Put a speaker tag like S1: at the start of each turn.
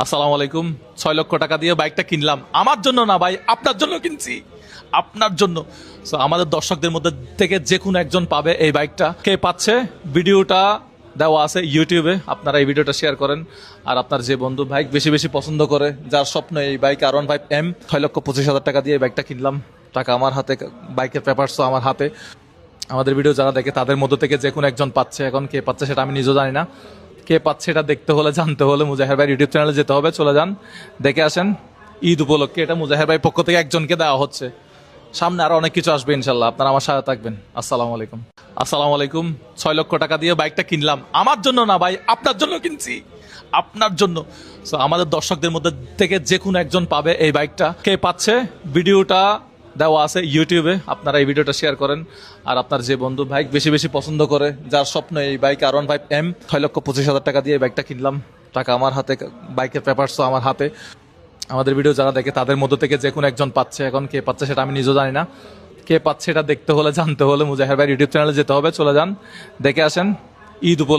S1: আসসালামু আলাইকুম। 6 লক্ষ টাকা দিয়ে বাইকটা কিনলাম আমার জন্য না ভাই, আপনার জন্য কিনছি, আপনার জন্য। সো আমাদের দর্শকদের মধ্যে থেকে যে কোনো একজন পাবে এই বাইকটা। কে পাচ্ছে ভিডিওটা দেওয়া আছে ইউটিউবে, আপনারা এই ভিডিওটা শেয়ার করেন। আর আপনার যে বন্ধু বাইক বেশি বেশি পছন্দ করে, যার স্বপ্ন এই বাইক R15M, 6,25,000 টাকা দিয়ে এই বাইকটা কিনলাম। টাকা আমার হাতে, বাইকের পেপারসও আমার হাতে। আমাদের ভিডিও যারা দেখে তাদের মধ্য থেকে যে কোনো একজন পাচ্ছে। এখন কে পাচ্ছে সেটা আমি নিজেও জানি না। কে পাচ্ছে এটা দেখতে হলে, জানতে হলে মুজাহের ভাই ইউটিউব চ্যানেলে যেতে হবে, চলে যান, দেখে আসেন। ঈদ উপলক্ষে এটা মুজাহের ভাই পক্ষ থেকে একজনকে দেওয়া হচ্ছে। সামনে আরো অনেক কিছু আসবে ইনশাল্লাহ, আপনারা আমার সাথে থাকবেন। আসসালামু আলাইকুম। আসসালামু আলাইকুম। 6 লক্ষ টাকা দিয়ে বাইকটা কিনলাম আমার জন্য না ভাই, আপনার জন্য কিনছি, আপনার জন্য। সো আমাদের দর্শকদের মধ্যে থেকে যে কোনো একজন পাবে এই বাইকটা। কে পাচ্ছে ভিডিওটা দেওয়া আছে ইউটিউবে, আপনারা এই ভিডিওটা শেয়ার করেন। আর আপনার যে বন্ধু বাইক বেশি বেশি পছন্দ করে, যার স্বপ্ন এই বাইক R15M, 6,25,000 টাকা দিয়ে এই বাইকটা কিনলাম। টাকা আমার হাতে, বাইকের পেপারসও আমার হাতে। আমাদের ভিডিও যারা দেখে তাদের মধ্য থেকে যে কোনো একজন পাচ্ছে। এখন কে পাচ্ছে সেটা আমি নিজেও জানি না। কে পাচ্ছে এটা দেখতে হলে, জানতে হলে মুজাহের ভাই ইউটিউব চ্যানেলে যেতে হবে, চলে যান, দেখে আসেন। ঈদ উপলক্ষে